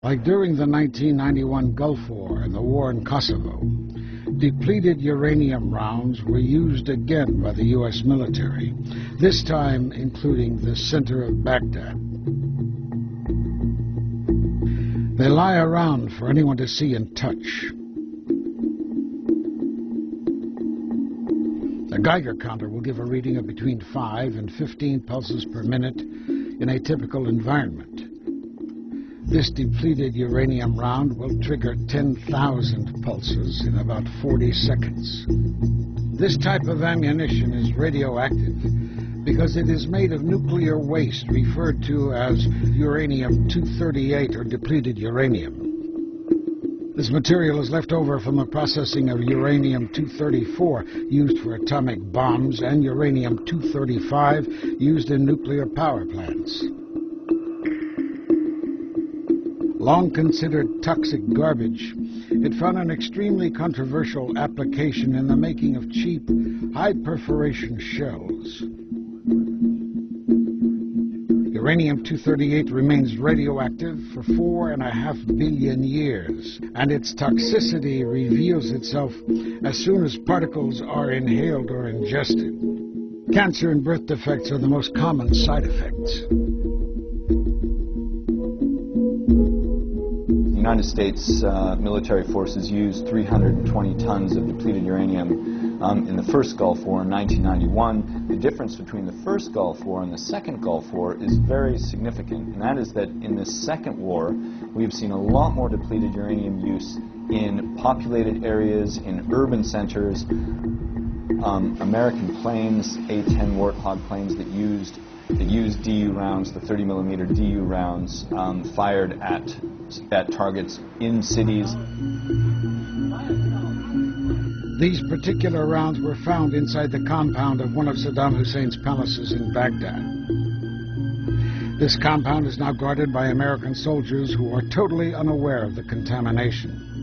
Like during the 1991 Gulf War and the war in Kosovo, depleted uranium rounds were used again by the US military, this time including the center of Baghdad. They lie around for anyone to see and touch. A Geiger counter will give a reading of between 5 and 15 pulses per minute in a typical environment. This depleted uranium round will trigger 10,000 pulses in about 40 seconds. This type of ammunition is radioactive because it is made of nuclear waste referred to as uranium-238 or depleted uranium. This material is left over from the processing of uranium-234 used for atomic bombs and uranium-235 used in nuclear power plants. Long considered toxic garbage, it found an extremely controversial application in the making of cheap, high-perforation shells. Uranium-238 remains radioactive for 4.5 billion years, and its toxicity reveals itself as soon as particles are inhaled or ingested. Cancer and birth defects are the most common side effects. The United States military forces used 320 tons of depleted uranium in the first Gulf War in 1991. The difference between the first Gulf War and the second Gulf War is very significant, and that is that in this second war, we have seen a lot more depleted uranium use in populated areas, in urban centers, American planes, A-10 Warthog planes that used DU rounds, the 30-millimeter DU rounds, fired at targets in cities. These particular rounds were found inside the compound of one of Saddam Hussein's palaces in Baghdad. This compound is now guarded by American soldiers who are totally unaware of the contamination.